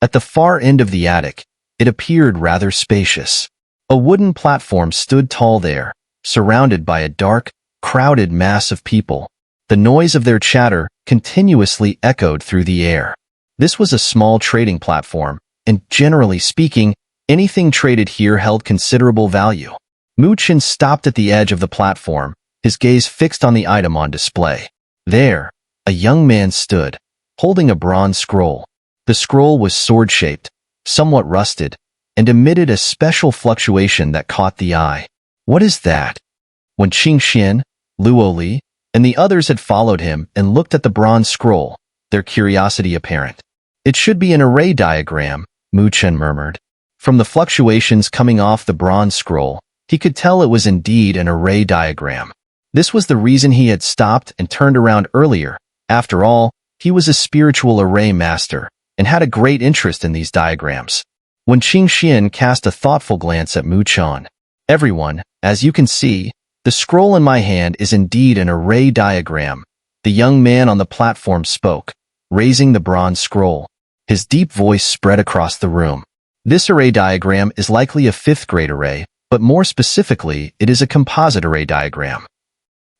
At the far end of the attic, it appeared rather spacious. A wooden platform stood tall there, surrounded by a dark, crowded mass of people. The noise of their chatter continuously echoed through the air. This was a small trading platform, and generally speaking, anything traded here held considerable value. Chen stopped at the edge of the platform, his gaze fixed on the item on display. There, a young man stood, holding a bronze scroll. The scroll was sword-shaped, somewhat rusted, and emitted a special fluctuation that caught the eye. What is that? Wen Qingxuan, Luoli, and the others had followed him and looked at the bronze scroll, their curiosity apparent. It should be an array diagram, Chen murmured. From the fluctuations coming off the bronze scroll, he could tell it was indeed an array diagram. This was the reason he had stopped and turned around earlier. After all, he was a spiritual array master and had a great interest in these diagrams. Wen Qingxuan cast a thoughtful glance at Chen. Everyone, as you can see, the scroll in my hand is indeed an array diagram. The young man on the platform spoke, raising the bronze scroll. His deep voice spread across the room. This array diagram is likely a fifth-grade array, but more specifically, it is a composite array diagram.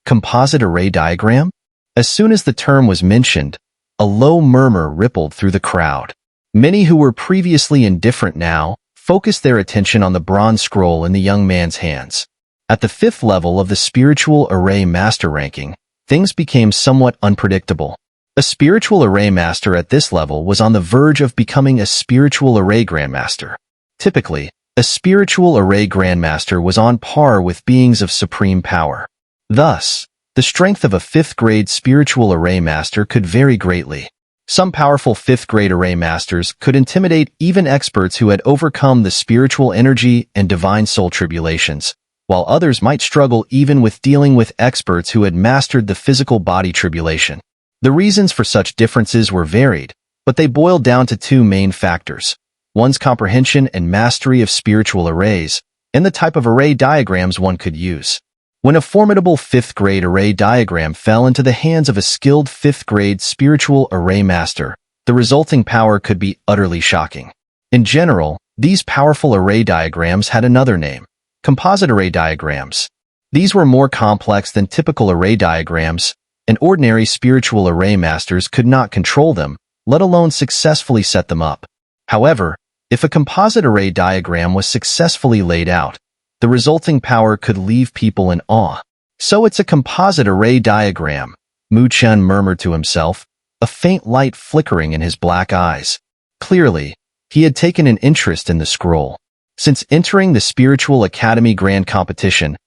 Composite array diagram? As soon as the term was mentioned, a low murmur rippled through the crowd. Many who were previously indifferent now focused their attention on the bronze scroll in the young man's hands. At the fifth level of the spiritual array master ranking, things became somewhat unpredictable. A spiritual array master at this level was on the verge of becoming a spiritual array grandmaster. Typically, a spiritual array grandmaster was on par with beings of supreme power. Thus, the strength of a fifth-grade spiritual array master could vary greatly. Some powerful fifth-grade array masters could intimidate even experts who had overcome the spiritual energy and divine soul tribulations, while others might struggle even with dealing with experts who had mastered the physical body tribulation. The reasons for such differences were varied, but they boiled down to two main factors: one's comprehension and mastery of spiritual arrays, and the type of array diagrams one could use. When a formidable fifth-grade array diagram fell into the hands of a skilled fifth-grade spiritual array master, the resulting power could be utterly shocking. In general, these powerful array diagrams had another name: composite array diagrams. These were more complex than typical array diagrams, and ordinary spiritual array masters could not control them, let alone successfully set them up. However, if a composite array diagram was successfully laid out, the resulting power could leave people in awe. So it's a composite array diagram, Chen murmured to himself, a faint light flickering in his black eyes. Clearly, he had taken an interest in the scroll. Since entering the Spiritual Academy Grand Competition,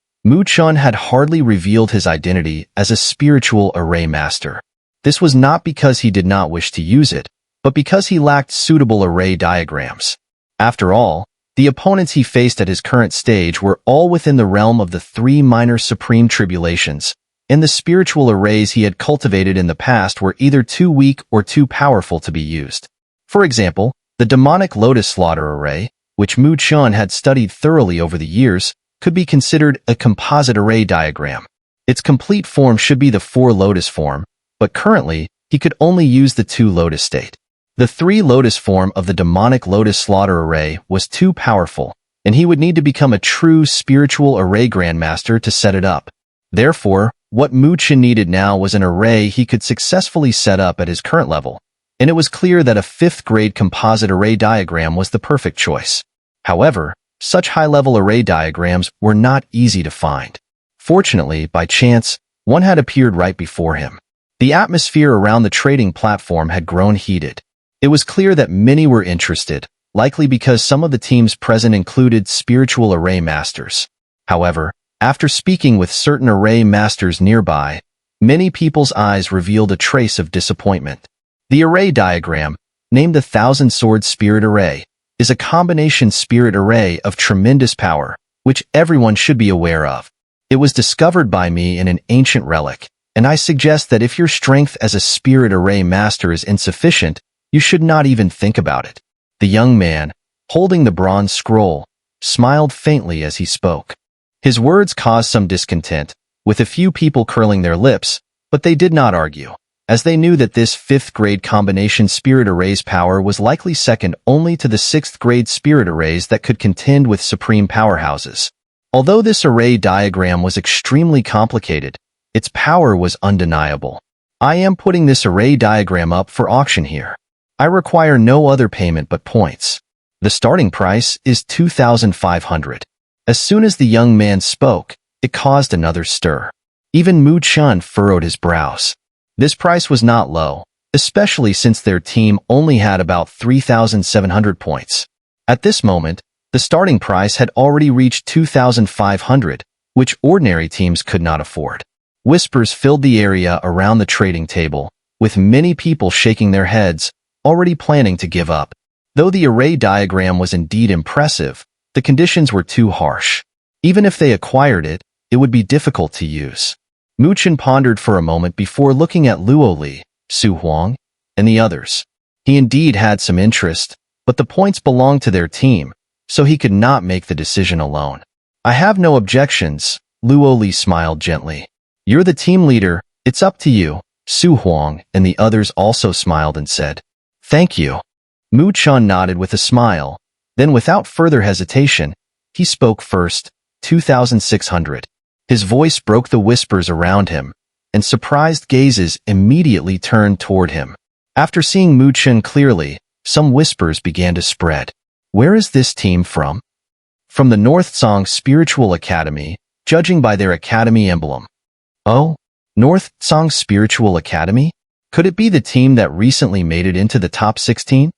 Chen had hardly revealed his identity as a spiritual array master. This was not because he did not wish to use it, but because he lacked suitable array diagrams. After all, the opponents he faced at his current stage were all within the realm of the three minor supreme tribulations, and the spiritual arrays he had cultivated in the past were either too weak or too powerful to be used. For example, the demonic lotus slaughter array, which Chen had studied thoroughly over the years, could be considered a composite array diagram. Its complete form should be the four lotus form, but currently, he could only use the two lotus state. The three lotus form of the demonic lotus slaughter array was too powerful, and he would need to become a true spiritual array grandmaster to set it up. Therefore, what Chen needed now was an array he could successfully set up at his current level, and it was clear that a fifth-grade composite array diagram was the perfect choice. However, such high-level array diagrams were not easy to find. Fortunately, by chance, one had appeared right before him. The atmosphere around the trading platform had grown heated. It was clear that many were interested, likely because some of the teams present included spiritual array masters. However, after speaking with certain array masters nearby, many people's eyes revealed a trace of disappointment. The array diagram, named the Thousand Sword Spirit Array, is a combination spirit array of tremendous power, which everyone should be aware of. It was discovered by me in an ancient relic, and I suggest that if your strength as a spirit array master is insufficient, you should not even think about it. The young man, holding the bronze scroll, smiled faintly as he spoke. His words caused some discontent, with a few people curling their lips, but they did not argue. as they knew that this 5th-grade combination spirit array's power was likely second only to the 6th-grade spirit arrays that could contend with supreme powerhouses. Although this array diagram was extremely complicated, its power was undeniable. I am putting this array diagram up for auction here. I require no other payment but points. The starting price is 2,500. As soon as the young man spoke, it caused another stir. Even Mu Chun furrowed his brows. This price was not low, especially since their team only had about 3,700 points. At this moment, the starting price had already reached 2,500, which ordinary teams could not afford. Whispers filled the area around the trading table, with many people shaking their heads, already planning to give up. Though the array diagram was indeed impressive, the conditions were too harsh. Even if they acquired it, it would be difficult to use. Mu Chen pondered for a moment before looking at Luo Li, Su Huang, and the others. He indeed had some interest, but the points belonged to their team, so he could not make the decision alone. I have no objections, Luo Li smiled gently. You're the team leader, it's up to you. Su Huang and the others also smiled and said, Thank you. Mu Chen nodded with a smile. Then without further hesitation, he spoke first, 2,600. His voice broke the whispers around him, and surprised gazes immediately turned toward him. After seeing Mu Chen clearly, some whispers began to spread. Where is this team from? From the North Song Spiritual Academy, judging by their academy emblem. Oh, North Song Spiritual Academy? Could it be the team that recently made it into the top 16?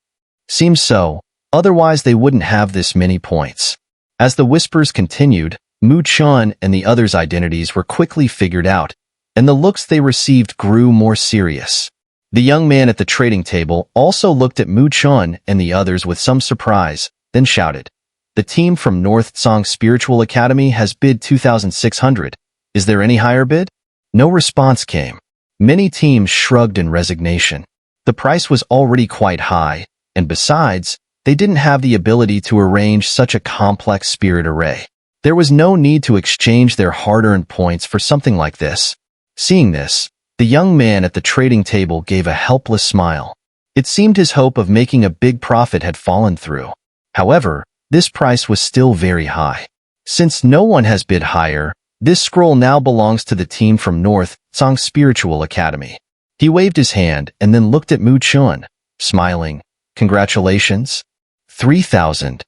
Seems so, otherwise they wouldn't have this many points. As the whispers continued, Mu Chen and the others' identities were quickly figured out, and the looks they received grew more serious. The young man at the trading table also looked at Mu Chen and the others with some surprise, then shouted, The team from North Song Spiritual Academy has bid 2,600. Is there any higher bid? No response came. Many teams shrugged in resignation. The price was already quite high, and besides, they didn't have the ability to arrange such a complex spirit array. There was no need to exchange their hard-earned points for something like this. Seeing this, the young man at the trading table gave a helpless smile. It seemed his hope of making a big profit had fallen through. However, this price was still very high. Since no one has bid higher, this scroll now belongs to the team from North Song Spiritual Academy. He waved his hand and then looked at Mu Chen, smiling. Congratulations. 3,000.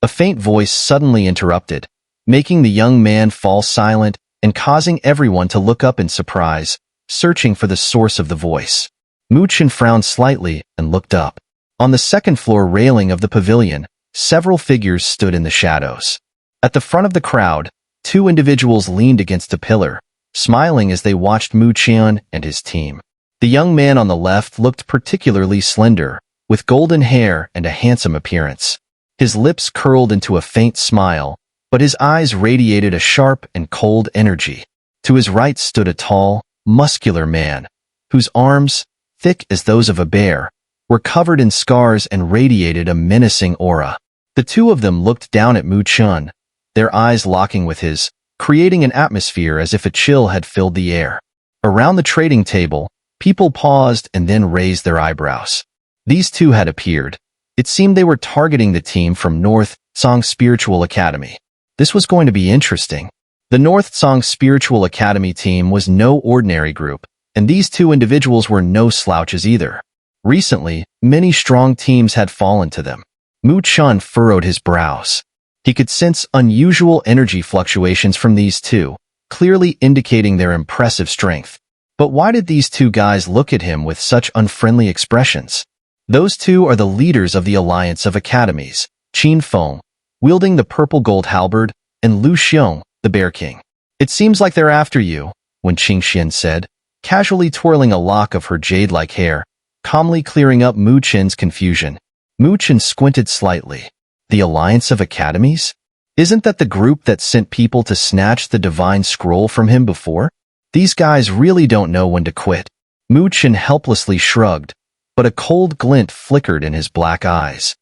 A faint voice suddenly interrupted, making the young man fall silent and causing everyone to look up in surprise, searching for the source of the voice. Mu Chen frowned slightly and looked up. On the second-floor railing of the pavilion, several figures stood in the shadows. At the front of the crowd, 2 individuals leaned against a pillar, smiling as they watched Mu Chen and his team. The young man on the left looked particularly slender, with golden hair and a handsome appearance. His lips curled into a faint smile, but his eyes radiated a sharp and cold energy. To his right stood a tall, muscular man, whose arms, thick as those of a bear, were covered in scars and radiated a menacing aura. The two of them looked down at Mu Chen, their eyes locking with his, creating an atmosphere as if a chill had filled the air. Around the trading table, people paused and then raised their eyebrows. These two had appeared. It seemed they were targeting the team from North Song Spiritual Academy. This was going to be interesting. The North Song Spiritual Academy team was no ordinary group, and these 2 individuals were no slouches either. Recently, many strong teams had fallen to them. Mu Chen furrowed his brows. He could sense unusual energy fluctuations from these 2, clearly indicating their impressive strength. But why did these 2 guys look at him with such unfriendly expressions? Those 2 are the leaders of the Alliance of Academies, Qin Feng, wielding the purple gold halberd, and Lu Xiong, the Bear King. It seems like they're after you, Wen Qingxuan said, casually twirling a lock of her jade-like hair, calmly clearing up Mu Chen's confusion. Mu Chen squinted slightly. The Alliance of Academies? Isn't that the group that sent people to snatch the divine scroll from him before? These guys really don't know when to quit. Mu Chen helplessly shrugged, but a cold glint flickered in his black eyes.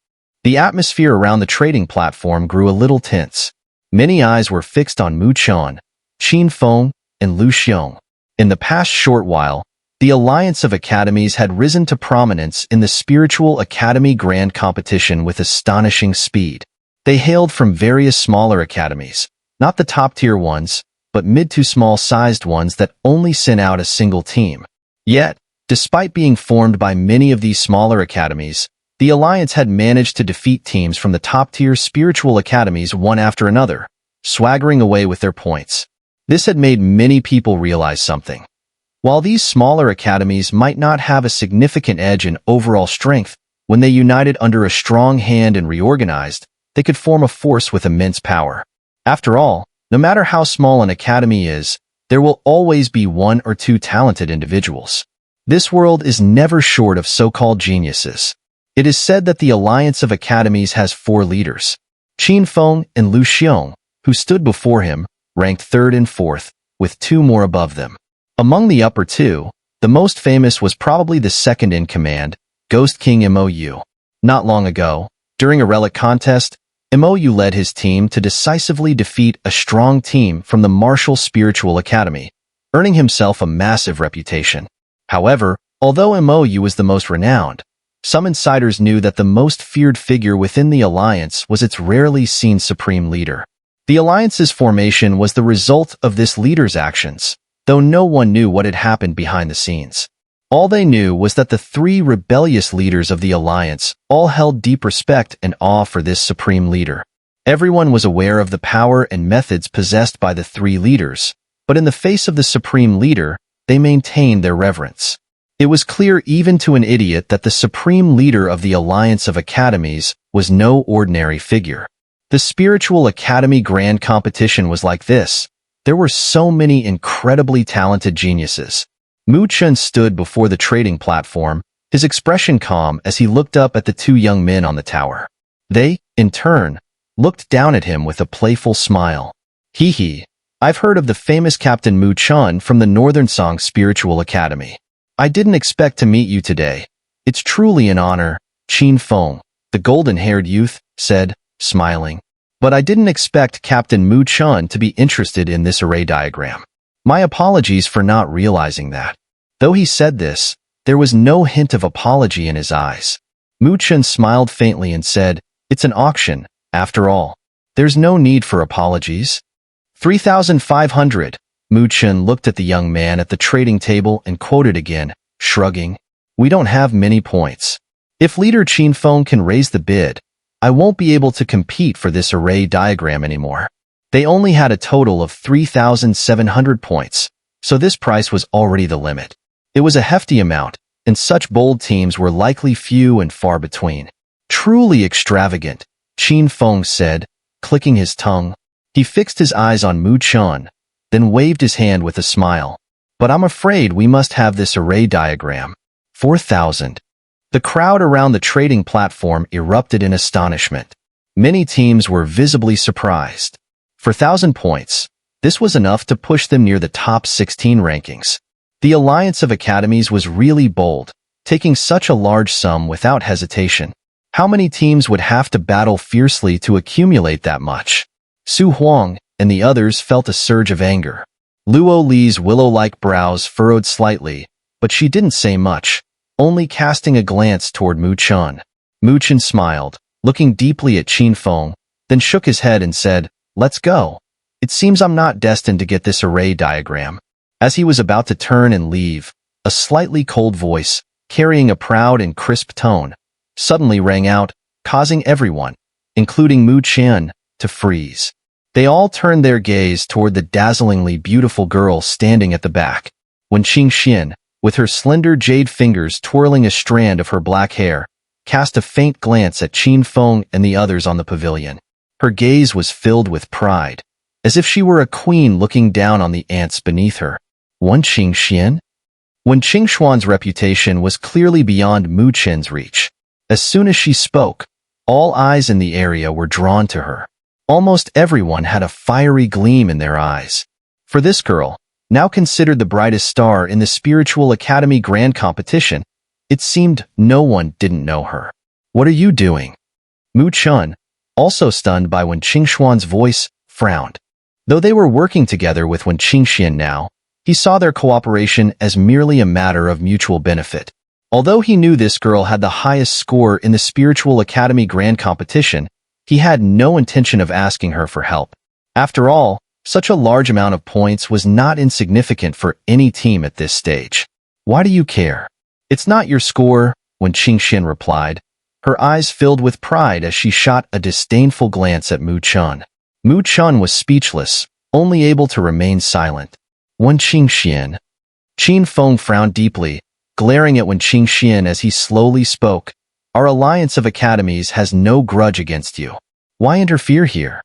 The atmosphere around the trading platform grew a little tense. Many eyes were fixed on Mu Chen, Qin Feng, and Lu Xiong. In the past short while, The Alliance of Academies had risen to prominence in the Spiritual Academy Grand Competition with astonishing speed. They hailed from various smaller academies, not the top-tier ones, but mid to small-sized ones that only sent out a single team. Yet, despite being formed by many of these smaller academies, the Alliance had managed to defeat teams from the top-tier spiritual academies one after another, swaggering away with their points. This had made many people realize something. While these smaller academies might not have a significant edge in overall strength, when they united under a strong hand and reorganized, they could form a force with immense power. After all, no matter how small an academy is, there will always be one or two talented individuals. This world is never short of so-called geniuses. It is said that the Alliance of Academies has 4 leaders. Qin Feng and Lu Xiong, who stood before him, ranked 3rd and 4th, with 2 more above them. Among the upper 2, the most famous was probably the second-in-command, Ghost King Mou. Not long ago, during a relic contest, Mou led his team to decisively defeat a strong team from the Martial Spiritual Academy, earning himself a massive reputation. However, although Mou was the most renowned, some insiders knew that the most feared figure within the Alliance was its rarely seen supreme leader. The Alliance's formation was the result of this leader's actions, though no one knew what had happened behind the scenes. All they knew was that the 3 rebellious leaders of the Alliance all held deep respect and awe for this supreme leader. Everyone was aware of the power and methods possessed by the 3 leaders, but in the face of the supreme leader, they maintained their reverence. It was clear even to an idiot that the supreme leader of the Alliance of Academies was no ordinary figure. The Spiritual Academy Grand Competition was like this. There were so many incredibly talented geniuses. Chen stood before the trading platform, his expression calm as he looked up at the 2 young men on the tower. They, in turn, looked down at him with a playful smile. Hee hee, I've heard of the famous Captain Chen from the Northern Song Spiritual Academy. I didn't expect to meet you today. It's truly an honor, Qin Feng, the golden-haired youth, said, smiling. But I didn't expect Captain Chen to be interested in this array diagram. My apologies for not realizing that. Though he said this, there was no hint of apology in his eyes. Chen smiled faintly and said, "It's an auction, after all. There's no need for apologies." 3,500. Chen looked at the young man at the trading table and quoted again, shrugging. "We don't have many points. If leader Qin Feng can raise the bid, I won't be able to compete for this array diagram anymore." They only had a total of 3,700 points, so this price was already the limit. It was a hefty amount, and such bold teams were likely few and far between. "Truly extravagant," Qin Feng said, clicking his tongue. He fixed his eyes on Chen, then waved his hand with a smile. "But I'm afraid we must have this array diagram." 4,000. The crowd around the trading platform erupted in astonishment. Many teams were visibly surprised. For 1,000 points, this was enough to push them near the top 16 rankings. The Alliance of Academies was really bold, taking such a large sum without hesitation. How many teams would have to battle fiercely to accumulate that much? Su Huang and the others felt a surge of anger. Luo Li's willow-like brows furrowed slightly, but she didn't say much, only casting a glance toward Chen. Chen smiled, looking deeply at Qin Feng, then shook his head and said, "Let's go. It seems I'm not destined to get this array diagram." As he was about to turn and leave, a slightly cold voice, carrying a proud and crisp tone, suddenly rang out, causing everyone, including Chen, to freeze. They all turned their gaze toward the dazzlingly beautiful girl standing at the back. Wen Qingxuan, with her slender jade fingers twirling a strand of her black hair, cast a faint glance at Qin Feng and the others on the pavilion. Her gaze was filled with pride, as if she were a queen looking down on the ants beneath her. Wen Qingxuan? Wen Qingxuan's reputation was clearly beyond Chen's reach. As soon as she spoke, all eyes in the area were drawn to her. Almost everyone had a fiery gleam in their eyes. For this girl, now considered the brightest star in the Spiritual Academy Grand Competition, it seemed no one didn't know her. "What are you doing?" Chen, also stunned by Wen Qingxuan's voice, frowned. Though they were working together with Wen Qingxuan now, He saw their cooperation as merely a matter of mutual benefit. Although he knew this girl had the highest score in the Spiritual Academy Grand Competition, he had no intention of asking her for help. After all, such a large amount of points was not insignificant for any team at this stage. Why do you care? It's not your score, Wen Qingxuan replied. Her eyes filled with pride as she shot a disdainful glance at Mu Chen. Mu Chen was speechless, only able to remain silent. Wen Qingxuan. Qin Feng frowned deeply, glaring at Wen Qingxuan as he slowly spoke. Our Alliance of Academies has no grudge against you. Why interfere here?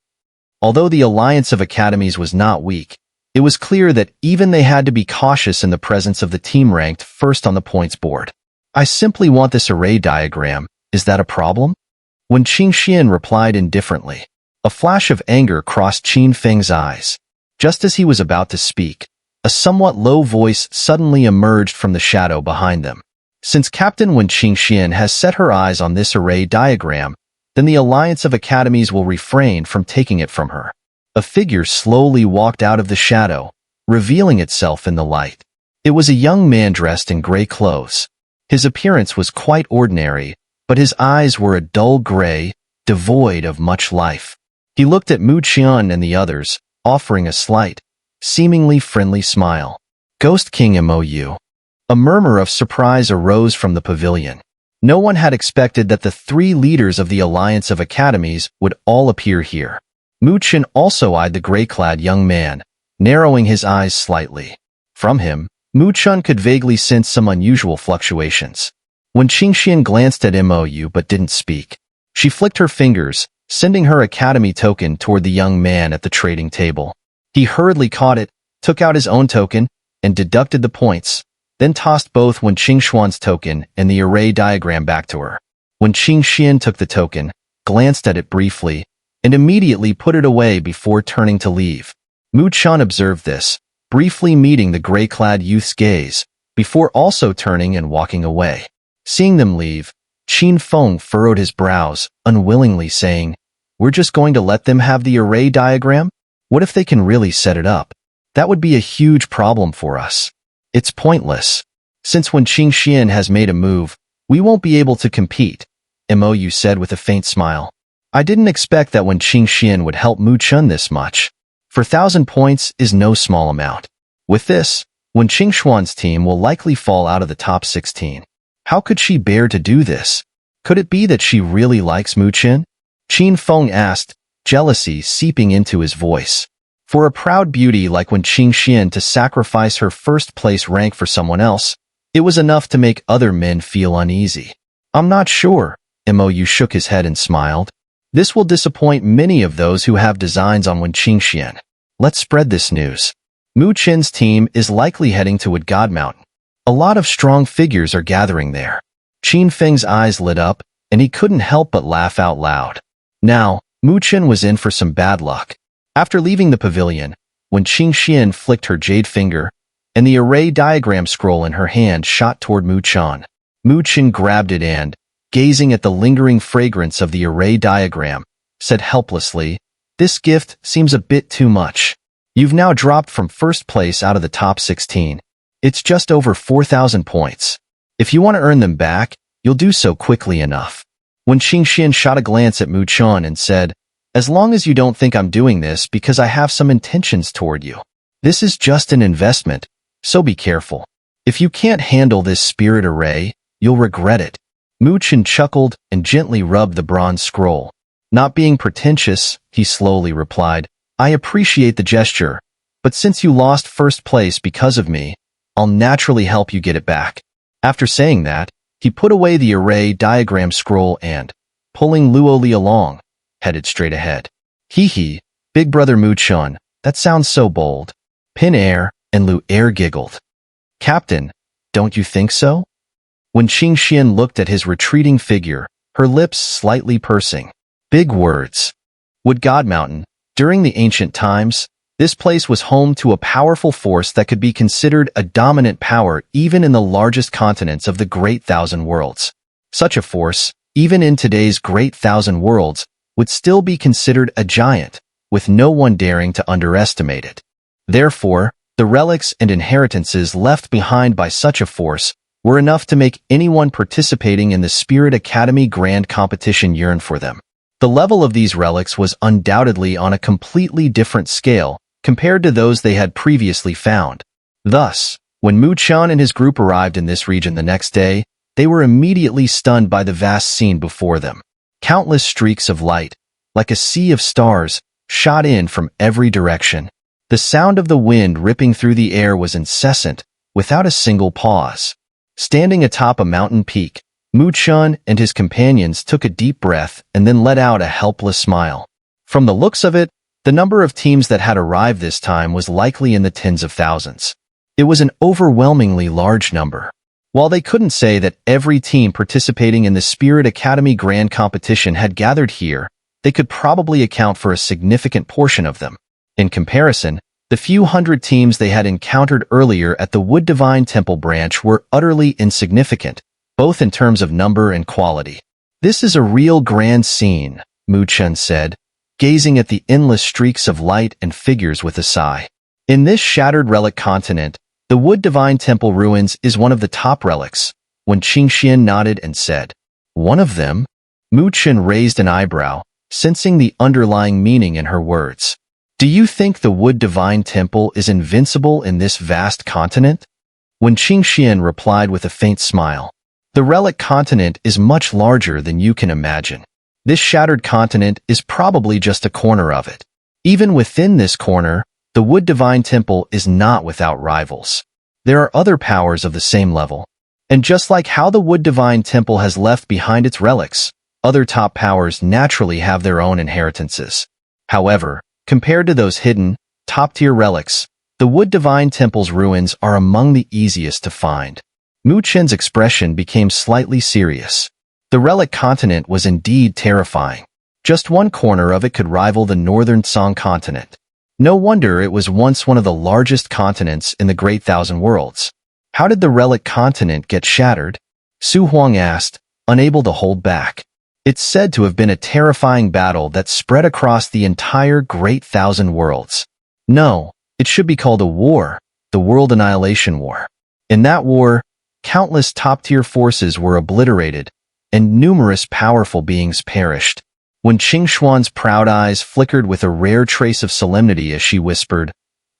Although the Alliance of Academies was not weak, it was clear that even they had to be cautious in the presence of the team ranked first on the points board. I simply want this array diagram. Is that a problem? Wen Qingxuan replied indifferently. A flash of anger crossed Qin Feng's eyes. Just as he was about to speak, a somewhat low voice suddenly emerged from the shadow behind them. Since Captain Wen Qingxuan has set her eyes on this array diagram, then the Alliance of Academies will refrain from taking it from her. A figure slowly walked out of the shadow, revealing itself in the light. It was a young man dressed in gray clothes. His appearance was quite ordinary, but his eyes were a dull gray, devoid of much life. He looked at Mu Chen and the others, offering a slight, seemingly friendly smile. Ghost King MOU. A murmur of surprise arose from the pavilion. No one had expected that the three leaders of the Alliance of Academies would all appear here. Mu Chen also eyed the gray-clad young man, narrowing his eyes slightly. From him, Mu Chen could vaguely sense some unusual fluctuations. Wen Qingxuan glanced at MOU but didn't speak. She flicked her fingers, sending her academy token toward the young man at the trading table. He hurriedly caught it, took out his own token, and deducted the points, then tossed both Wen Qingxuan's token and the array diagram back to her. Wen Qingxuan took the token, glanced at it briefly, and immediately put it away before turning to leave. Mu Chen observed this, briefly meeting the gray-clad youth's gaze, before also turning and walking away. Seeing them leave, Qin Feng furrowed his brows, unwillingly saying, "We're just going to let them have the array diagram? What if they can really set it up? That would be a huge problem for us. It's pointless. Since Wen Qingxuan has made a move, we won't be able to compete," MOU said with a faint smile. I didn't expect that Wen Qingxuan would help Mu Chen this much. 4,000 points is no small amount. With this, Wen Qingxuan's team will likely fall out of the top 16. How could she bear to do this? Could it be that she really likes Mu Chen? Qin Feng asked, jealousy seeping into his voice. For a proud beauty like Wen Qingxuan to sacrifice her first-place rank for someone else, it was enough to make other men feel uneasy. I'm not sure, MOU shook his head and smiled. This will disappoint many of those who have designs on Wen Qingxuan. Let's spread this news. Mu Chen's team is likely heading to Wood God Mountain. A lot of strong figures are gathering there. Qin Feng's eyes lit up, and he couldn't help but laugh out loud. Now, Mu Chen was in for some bad luck. After leaving the pavilion, Wen Qingxuan flicked her jade finger, and the array diagram scroll in her hand shot toward Mu Chen. Mu Chen grabbed it and, gazing at the lingering fragrance of the array diagram, said helplessly, "This gift seems a bit too much. You've now dropped from first place out of the top 16. It's just over 4,000 points. If you want to earn them back, you'll do so quickly enough." Wen Qingxuan shot a glance at Mu Chen and said, "As long as you don't think I'm doing this because I have some intentions toward you. This is just an investment, so be careful. If you can't handle this spirit array, you'll regret it." Mu Chen chuckled and gently rubbed the bronze scroll. Not being pretentious, he slowly replied, "I appreciate the gesture, but since you lost first place because of me, I'll naturally help you get it back." After saying that, he put away the array diagram scroll and, pulling Luo Li along, headed straight ahead. "Hee, big brother Mu Chen, that sounds so bold." Pin Air and Lu Air giggled. "Captain, don't you think so?" Wen Qingxuan looked at his retreating figure, her lips slightly pursing. Big words. Wood God Mountain. During the ancient times, this place was home to a powerful force that could be considered a dominant power even in the largest continents of the Great Thousand Worlds. Such a force, even in today's Great Thousand Worlds, would still be considered a giant, with no one daring to underestimate it. Therefore, The relics and inheritances left behind by such a force were enough to make anyone participating in the Spirit Academy Grand Competition yearn for them. The level of these relics was undoubtedly on a completely different scale compared to those they had previously found. Thus, when Mu Chen and his group arrived in this region the next day, they were immediately stunned by the vast scene before them. Countless streaks of light, like a sea of stars, shot in from every direction. The sound of the wind ripping through the air was incessant, without a single pause. Standing atop a mountain peak, Mu Chen and his companions took a deep breath and then let out a helpless smile. From the looks of it, the number of teams that had arrived this time was likely in the tens of thousands. It was an overwhelmingly large number. While they couldn't say that every team participating in the Spirit Academy Grand Competition had gathered here, they could probably account for a significant portion of them. In comparison, the few hundred teams they had encountered earlier at the Wood Divine Temple branch were utterly insignificant, both in terms of number and quality. "This is a real grand scene," Mu Chen said, gazing at the endless streaks of light and figures with a sigh. In this shattered relic continent, the Wood Divine Temple ruins is one of the top relics. Wen Qingxuan nodded and said, "One of them?" Mu Chen raised an eyebrow, sensing the underlying meaning in her words. "Do you think the Wood Divine Temple is invincible in this vast continent?" Wen Qingxuan replied with a faint smile. "The relic continent is much larger than you can imagine. This shattered continent is probably just a corner of it. Even within this corner, the Wood Divine Temple is not without rivals. There are other powers of the same level. And just like how the Wood Divine Temple has left behind its relics, other top powers naturally have their own inheritances. However, compared to those hidden, top-tier relics, the Wood Divine Temple's ruins are among the easiest to find." Mu Chen's expression became slightly serious. The relic continent was indeed terrifying. Just one corner of it could rival the northern Song continent. No wonder it was once one of the largest continents in the Great Thousand Worlds. "How did the relic continent get shattered?" Su Huang asked, unable to hold back. "It's said to have been a terrifying battle that spread across the entire Great Thousand Worlds. No, it should be called a war, the World Annihilation War. In that war, countless top-tier forces were obliterated, and numerous powerful beings perished." Wen Qingxuan's proud eyes flickered with a rare trace of solemnity as she whispered,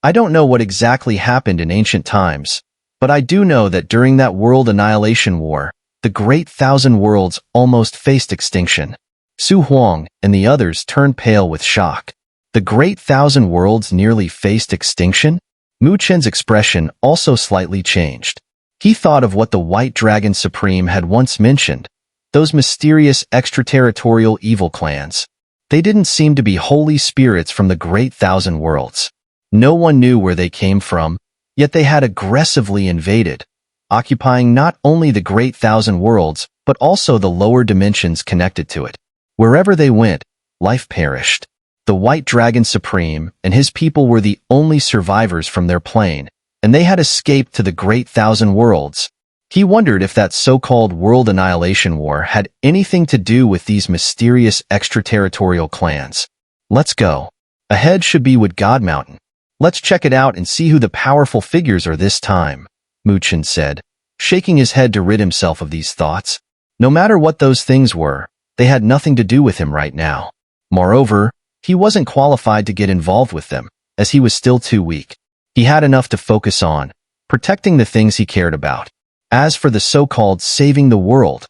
"I don't know what exactly happened in ancient times, but I do know that during that World Annihilation War, the Great Thousand Worlds almost faced extinction." Su Huang and the others turned pale with shock. The Great Thousand Worlds nearly faced extinction? Mu Chen's expression also slightly changed. He thought of what the White Dragon Supreme had once mentioned, those mysterious extraterritorial evil clans. They didn't seem to be holy spirits from the Great Thousand Worlds. No one knew where they came from, yet they had aggressively invaded, occupying not only the Great Thousand Worlds, but also the lower dimensions connected to it. Wherever they went, life perished. The White Dragon Supreme and his people were the only survivors from their plane, and they had escaped to the Great Thousand Worlds. He wondered if that so-called World Annihilation War had anything to do with these mysterious extraterritorial clans. "Let's go. Ahead should be Wood God Mountain. Let's check it out and see who the powerful figures are this time," Mu Chen said, shaking his head to rid himself of these thoughts. No matter what those things were, they had nothing to do with him right now. Moreover, he wasn't qualified to get involved with them, as he was still too weak. He had enough to focus on, protecting the things he cared about. As for the so-called saving the world,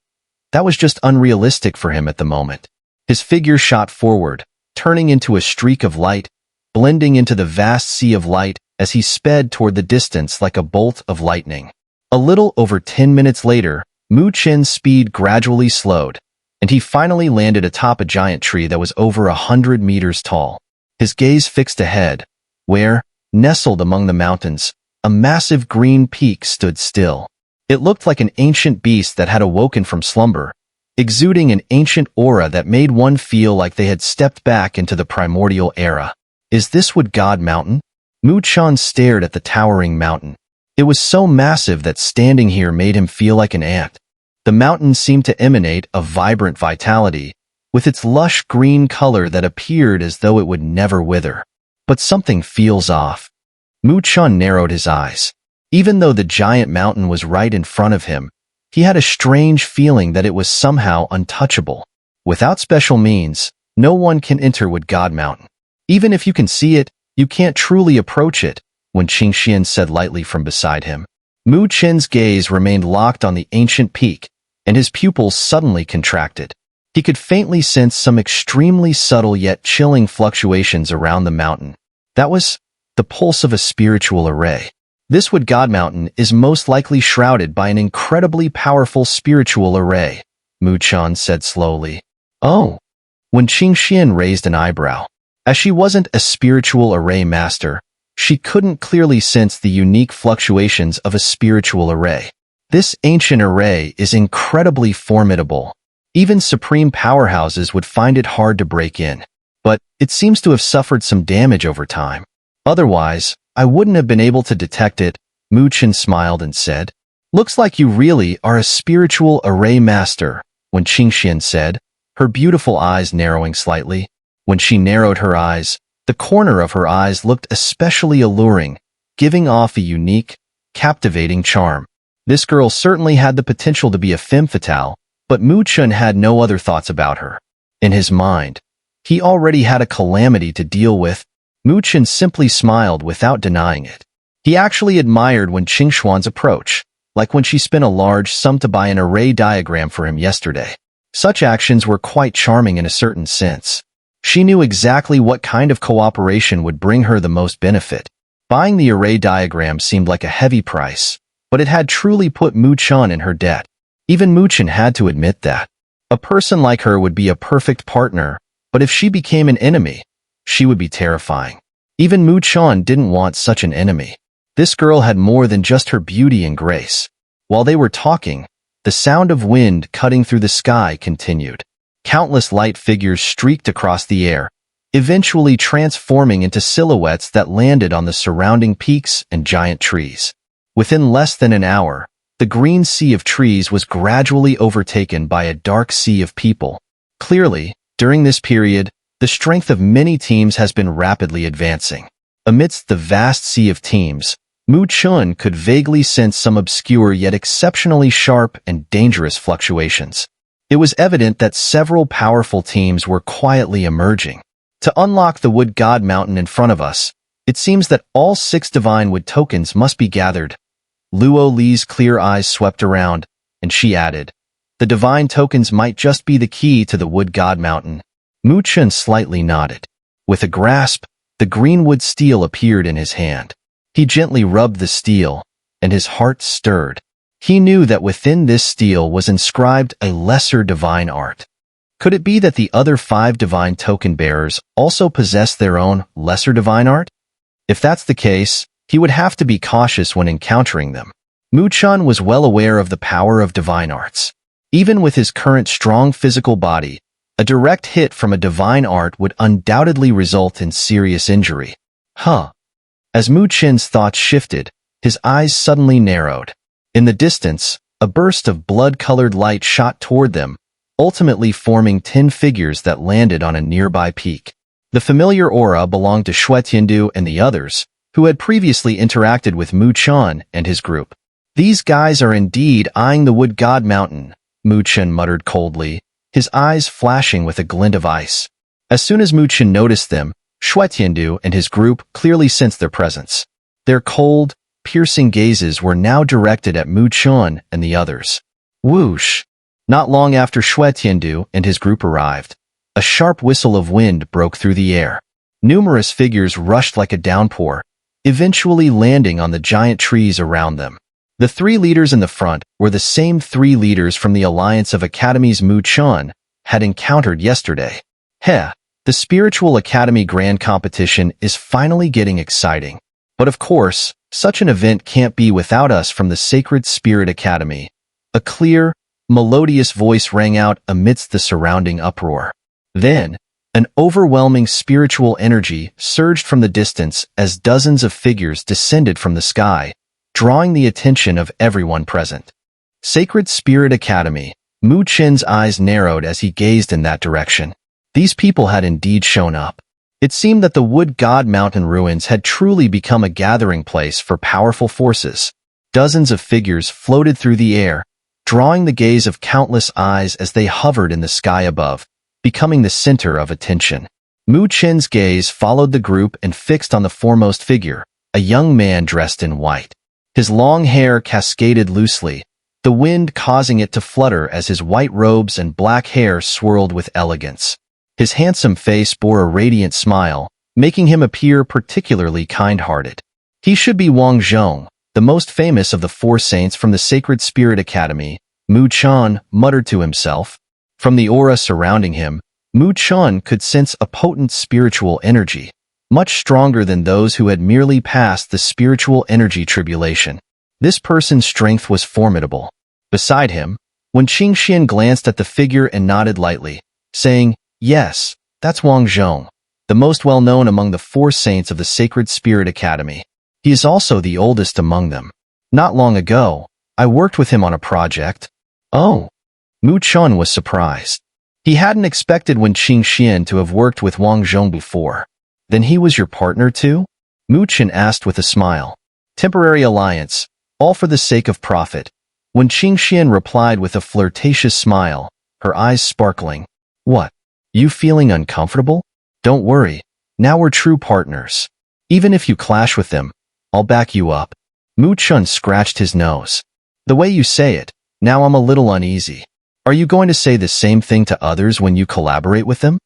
that was just unrealistic for him at the moment. His figure shot forward, turning into a streak of light, blending into the vast sea of light as he sped toward the distance like a bolt of lightning. A little over 10 minutes later, Mu Chen's speed gradually slowed, and he finally landed atop a giant tree that was over 100 meters tall. His gaze fixed ahead, where, nestled among the mountains, a massive green peak stood still. It looked like an ancient beast that had awoken from slumber, exuding an ancient aura that made one feel like they had stepped back into the primordial era. "Is this Wood God Mountain?" Mu Chen stared at the towering mountain. It was so massive that standing here made him feel like an ant. The mountain seemed to emanate a vibrant vitality, with its lush green color that appeared as though it would never wither. But something feels off. Mu Chun narrowed his eyes. Even though the giant mountain was right in front of him, he had a strange feeling that it was somehow untouchable. Without special means, no one can enter Wood God Mountain. Even if you can see it, you can't truly approach it, Wen Qingxuan said lightly from beside him. Mu Chen's gaze remained locked on the ancient peak, and his pupils suddenly contracted. He could faintly sense some extremely subtle yet chilling fluctuations around the mountain. That was the pulse of a spiritual array. This Wood God Mountain is most likely shrouded by an incredibly powerful spiritual array, Mu Chun said slowly. Oh. Wen Qingxuan raised an eyebrow. As she wasn't a spiritual array master, she couldn't clearly sense the unique fluctuations of a spiritual array. This ancient array is incredibly formidable. Even supreme powerhouses would find it hard to break in. But it seems to have suffered some damage over time. Otherwise, I wouldn't have been able to detect it, Mu Chen smiled and said. Looks like you really are a spiritual array master, Wen Qingxuan said, her beautiful eyes narrowing slightly. When she narrowed her eyes, the corner of her eyes looked especially alluring, giving off a unique, captivating charm. This girl certainly had the potential to be a femme fatale, but Mu Chun had no other thoughts about her. In his mind, he already had a calamity to deal with. Mu Chun simply smiled without denying it. He actually admired Wen Qingxuan's approach, like when she spent a large sum to buy an array diagram for him yesterday. Such actions were quite charming in a certain sense. She knew exactly what kind of cooperation would bring her the most benefit. Buying the array diagram seemed like a heavy price, but it had truly put Mu Chun in her debt. Even Mu Chun had to admit that. A person like her would be a perfect partner, but if she became an enemy, she would be terrifying. Even Mu Chun didn't want such an enemy. This girl had more than just her beauty and grace. While they were talking, the sound of wind cutting through the sky continued. Countless light figures streaked across the air, eventually transforming into silhouettes that landed on the surrounding peaks and giant trees. Within less than an hour, the green sea of trees was gradually overtaken by a dark sea of people. Clearly, during this period, the strength of many teams has been rapidly advancing. Amidst the vast sea of teams, Mu Chun could vaguely sense some obscure yet exceptionally sharp and dangerous fluctuations. It was evident that several powerful teams were quietly emerging. To unlock the Wood God Mountain in front of us, it seems that all 6 Divine Wood tokens must be gathered. Luo Li's clear eyes swept around, and she added, the Divine tokens might just be the key to the Wood God Mountain. Mu Chun slightly nodded. With a grasp, the green wood steel appeared in his hand. He gently rubbed the steel, and his heart stirred. He knew that within this steel was inscribed a lesser divine art. Could it be that the other 5 divine token bearers also possessed their own lesser divine art? If that's the case, he would have to be cautious when encountering them. Mu Chun was well aware of the power of divine arts. Even with his current strong physical body, a direct hit from a divine art would undoubtedly result in serious injury. As Mu Chen's thoughts shifted, his eyes suddenly narrowed. In the distance, a burst of blood-colored light shot toward them, ultimately forming 10 figures that landed on a nearby peak. The familiar aura belonged to Xue Tiandu and the others, who had previously interacted with Mu Chun and his group. These guys are indeed eyeing the Wood God Mountain, Mu Chun muttered coldly, his eyes flashing with a glint of ice. As soon as Mu Chun noticed them, Xue Tiandu and his group clearly sensed their presence. Their cold, piercing gazes were now directed at Mu Chun and the others. Whoosh! Not long after Xue Tiandu and his group arrived, a sharp whistle of wind broke through the air. Numerous figures rushed like a downpour, eventually landing on the giant trees around them. The 3 leaders in the front were the same 3 leaders from the Alliance of Academies Mu Chun had encountered yesterday. The Spiritual Academy Grand Competition is finally getting exciting. But of course, such an event can't be without us from the Sacred Spirit Academy. A clear, melodious voice rang out amidst the surrounding uproar. Then, an overwhelming spiritual energy surged from the distance as dozens of figures descended from the sky, drawing the attention of everyone present. Sacred Spirit Academy. Mu Chen's eyes narrowed as he gazed in that direction. These people had indeed shown up. It seemed that the Wood God Mountain ruins had truly become a gathering place for powerful forces. Dozens of figures floated through the air, drawing the gaze of countless eyes as they hovered in the sky above, becoming the center of attention. Mu Chen's gaze followed the group and fixed on the foremost figure, a young man dressed in white. His long hair cascaded loosely, the wind causing it to flutter as his white robes and black hair swirled with elegance. His handsome face bore a radiant smile, making him appear particularly kind-hearted. He should be Wang Zhong, the most famous of the four saints from the Sacred Spirit Academy, Mu Chen muttered to himself. From the aura surrounding him, Mu Chen could sense a potent spiritual energy, much stronger than those who had merely passed the spiritual energy tribulation. This person's strength was formidable. Beside him, Wen Qingxuan glanced at the figure and nodded lightly, saying, "Yes, that's Wang Zhong, the most well-known among the four saints of the Sacred Spirit Academy. He is also the oldest among them. Not long ago, I worked with him on a project." Oh, Mu Chen was surprised. He hadn't expected Wen Qingxuan to have worked with Wang Zhong before. "Then he was your partner too?" Mu Chen asked with a smile. "Temporary alliance, all for the sake of profit." Wen Qingxuan replied with a flirtatious smile, her eyes sparkling. "What? You feeling uncomfortable? Don't worry, now we're true partners. Even if you clash with them, I'll back you up." Mu Chen scratched his nose. "The way you say it, now I'm a little uneasy. Are you going to say the same thing to others when you collaborate with them?"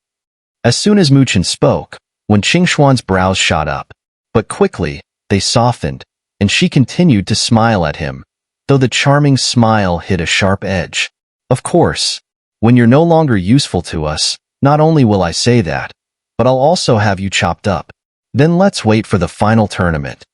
As soon as Mu Chen spoke, Wen Qingxuan's brows shot up. But quickly, they softened, and she continued to smile at him, though the charming smile hit a sharp edge. "Of course, when you're no longer useful to us, not only will I say that, but I'll also have you chopped up. Then let's wait for the final tournament."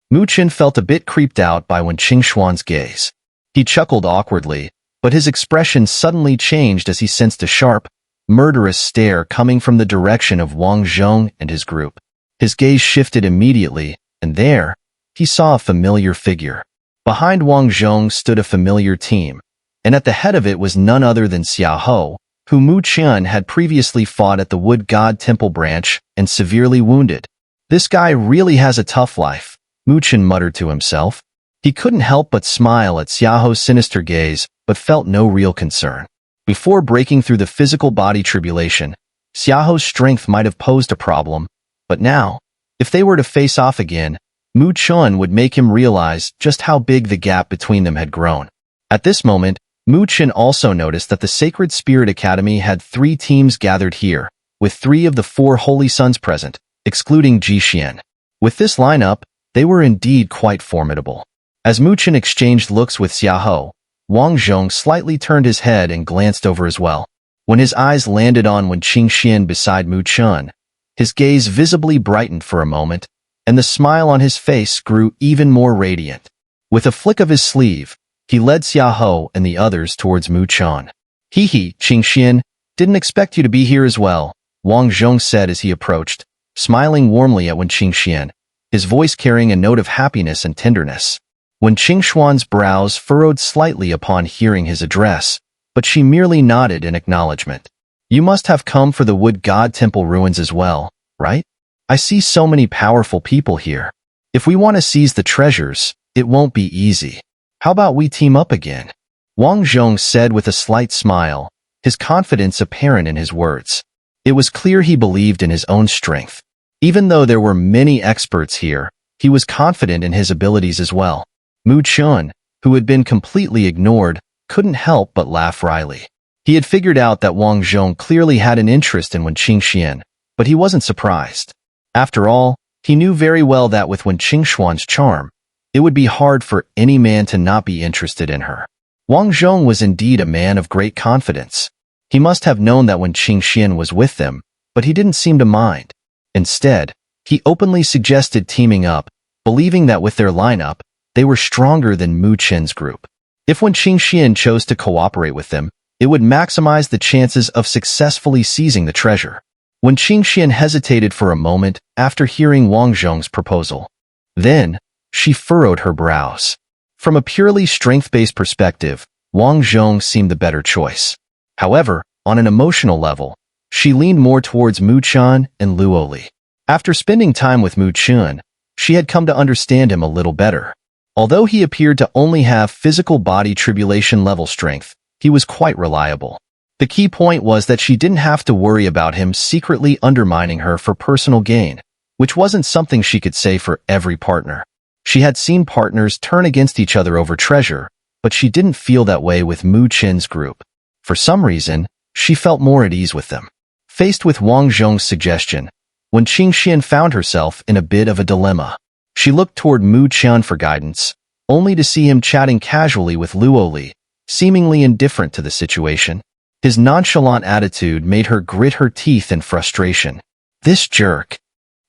Mu Chen felt a bit creeped out by Wen Qingxuan's gaze. He chuckled awkwardly, but his expression suddenly changed as he sensed a sharp, murderous stare coming from the direction of Wang Zhong and his group. His gaze shifted immediately, and there, he saw a familiar figure. Behind Wang Zhong stood a familiar team, and at the head of it was none other than Xiaohou, who Mu Chen had previously fought at the Wood God Temple branch and severely wounded. "This guy really has a tough life," Mu Chen muttered to himself. He couldn't help but smile at Xiaohou's sinister gaze, but felt no real concern. Before breaking through the physical body tribulation, Xiaohou's strength might have posed a problem, but now, if they were to face off again, Mu Chen would make him realize just how big the gap between them had grown. At this moment, Mu Chen also noticed that the Sacred Spirit Academy had 3 teams gathered here, with 3 of the 4 Holy Sons present, excluding Jixian. With this lineup, they were indeed quite formidable. As Mu Chen exchanged looks with Xiaohou, Wang Zhong slightly turned his head and glanced over as well. When his eyes landed on Wen Qingxuan beside Mu Chen, his gaze visibly brightened for a moment, and the smile on his face grew even more radiant. With a flick of his sleeve, he led Xiaohou and the others towards Mu Chen. "Hee, Qingxuan, didn't expect you to be here as well," Wang Zhong said as he approached, smiling warmly at Wen Qingxuan, his voice carrying a note of happiness and tenderness. Wen Qingxuan's brows furrowed slightly upon hearing his address, but she merely nodded in acknowledgement. "You must have come for the Wood God Temple ruins as well, right? I see so many powerful people here. If we want to seize the treasures, it won't be easy. How about we team up again?" Wang Zhong said with a slight smile, his confidence apparent in his words. It was clear he believed in his own strength. Even though there were many experts here, he was confident in his abilities as well. Mu Chen, who had been completely ignored, couldn't help but laugh wryly. He had figured out that Wang Zhong clearly had an interest in Wen Qingxuan, but he wasn't surprised. After all, he knew very well that with Wen Qingxuan's charm, it would be hard for any man to not be interested in her. Wang Zhong was indeed a man of great confidence. He must have known that Wen Qingxuan was with them, but he didn't seem to mind. Instead, he openly suggested teaming up, believing that with their lineup, they were stronger than Mu Chen's group. If Wen Qingxuan chose to cooperate with them, it would maximize the chances of successfully seizing the treasure. Wen Qingxuan hesitated for a moment after hearing Wang Zhong's proposal. Then, she furrowed her brows. From a purely strength-based perspective, Wang Zhong seemed the better choice. However, on an emotional level, she leaned more towards Mu Chen and Luoli. After spending time with Mu Chun, she had come to understand him a little better. Although he appeared to only have physical body tribulation level strength, he was quite reliable. The key point was that she didn't have to worry about him secretly undermining her for personal gain, which wasn't something she could say for every partner. She had seen partners turn against each other over treasure, but she didn't feel that way with Mu Chen's group. For some reason, she felt more at ease with them. Faced with Wang Zhong's suggestion, Wen Qingxuan found herself in a bit of a dilemma. She looked toward Mu Chen for guidance, only to see him chatting casually with Luo Li, seemingly indifferent to the situation. His nonchalant attitude made her grit her teeth in frustration. This jerk.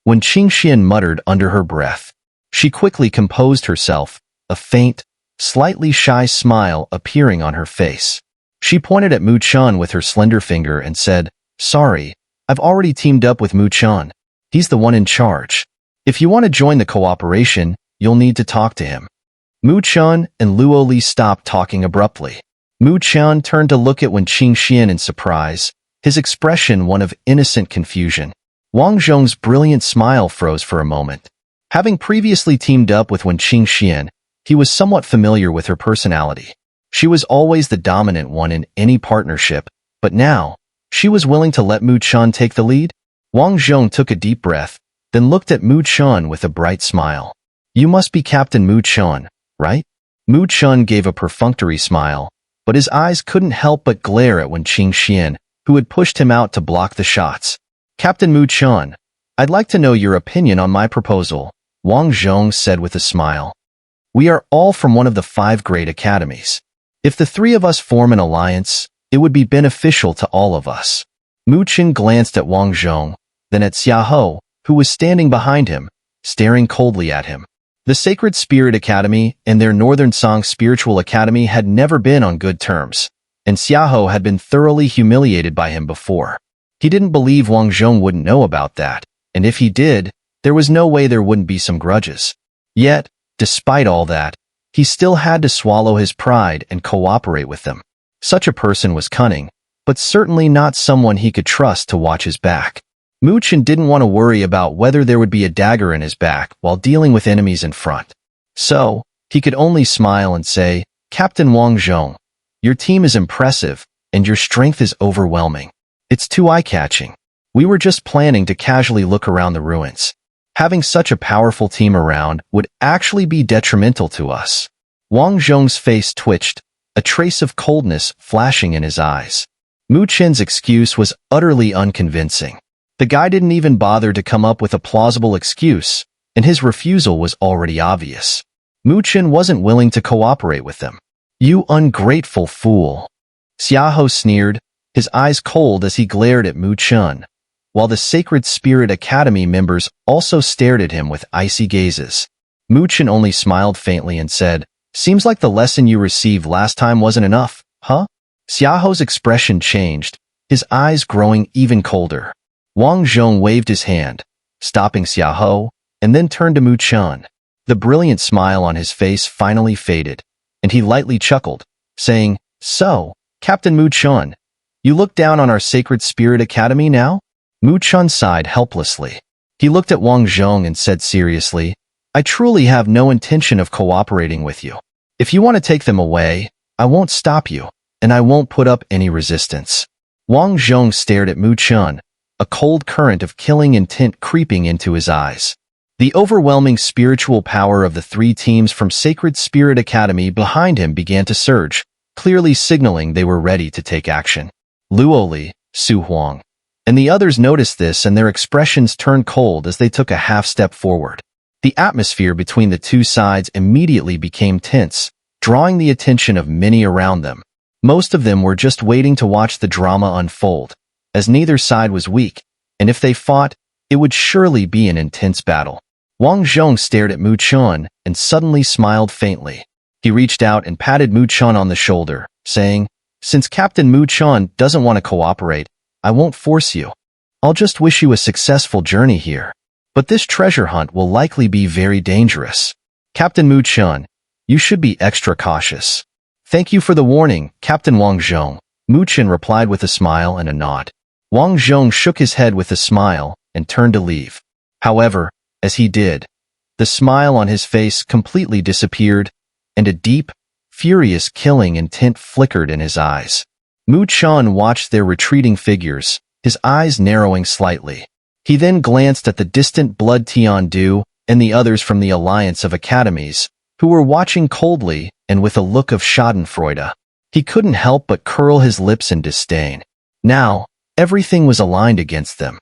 Wen Qingxuan muttered under her breath. She quickly composed herself, a faint, slightly shy smile appearing on her face. She pointed at Mu Chen with her slender finger and said, "Sorry, I've already teamed up with Mu Chen. He's the one in charge. If you want to join the cooperation, you'll need to talk to him." Mu Chen and Luo Li stopped talking abruptly. Mu Chen turned to look at Wen Qingxuan in surprise, his expression one of innocent confusion. Wang Zhong's brilliant smile froze for a moment. Having previously teamed up with Wen Qingxuan, he was somewhat familiar with her personality. She was always the dominant one in any partnership, but now, she was willing to let Mu Chen take the lead? Wang Zhong took a deep breath, then looked at Mu Chen with a bright smile. "You must be Captain Mu Chen, right?" Mu Chen gave a perfunctory smile, but his eyes couldn't help but glare at Wen Qingxuan, who had pushed him out to block the shots. "Captain Mu Chen, I'd like to know your opinion on my proposal," Wang Zhong said with a smile. "We are all from one of the 5 great academies. If the 3 of us form an alliance, it would be beneficial to all of us." Mu Chen glanced at Wang Zhong, then at Xiahou, who was standing behind him, staring coldly at him. The Sacred Spirit Academy and their Northern Song Spiritual Academy had never been on good terms, and Xiahou had been thoroughly humiliated by him before. He didn't believe Wang Zhong wouldn't know about that, and if he did, there was no way there wouldn't be some grudges. Yet, despite all that, he still had to swallow his pride and cooperate with them. Such a person was cunning, but certainly not someone he could trust to watch his back. Mu Chen didn't want to worry about whether there would be a dagger in his back while dealing with enemies in front. So, he could only smile and say, "Captain Wang Zhong, your team is impressive, and your strength is overwhelming. It's too eye-catching. We were just planning to casually look around the ruins. Having such a powerful team around would actually be detrimental to us." Wang Zhong's face twitched, a trace of coldness flashing in his eyes. Mu Chen's excuse was utterly unconvincing. The guy didn't even bother to come up with a plausible excuse, and his refusal was already obvious. Mu Chen wasn't willing to cooperate with them. "You ungrateful fool." Xiahou sneered, his eyes cold as he glared at Mu Chen, while the Sacred Spirit Academy members also stared at him with icy gazes. Mu Chen only smiled faintly and said, "Seems like the lesson you received last time wasn't enough, huh?" Xiahou's expression changed, his eyes growing even colder. Wang Zhong waved his hand, stopping Xiahou, and then turned to Mu Chen. The brilliant smile on his face finally faded, and he lightly chuckled, saying, "So, Captain Mu Chen, you look down on our Sacred Spirit Academy now?" Mu Chen sighed helplessly. He looked at Wang Zhong and said seriously, "I truly have no intention of cooperating with you. If you want to take them away, I won't stop you, and I won't put up any resistance." Wang Zhong stared at Mu Chen, a cold current of killing intent creeping into his eyes. The overwhelming spiritual power of the 3 teams from Sacred Spirit Academy behind him began to surge, clearly signaling they were ready to take action. Luo Li, Su Huang, and the others noticed this, and their expressions turned cold as they took a half-step forward. The atmosphere between the 2 sides immediately became tense, drawing the attention of many around them. Most of them were just waiting to watch the drama unfold, as neither side was weak, and if they fought, it would surely be an intense battle. Wang Zhong stared at Mu Chen and suddenly smiled faintly. He reached out and patted Mu Chen on the shoulder, saying, "Since Captain Mu Chen doesn't want to cooperate, I won't force you. I'll just wish you a successful journey here. But this treasure hunt will likely be very dangerous. Captain Mu Chen, you should be extra cautious." "Thank you for the warning, Captain Wang Zhong," Mu Chen replied with a smile and a nod. Wang Zhong shook his head with a smile and turned to leave. However, as he did, the smile on his face completely disappeared, and a deep, furious killing intent flickered in his eyes. Mu Chen watched their retreating figures, his eyes narrowing slightly. He then glanced at the distant Blood Tiandu and the others from the Alliance of Academies, who were watching coldly and with a look of schadenfreude. He couldn't help but curl his lips in disdain. Now, everything was aligned against them.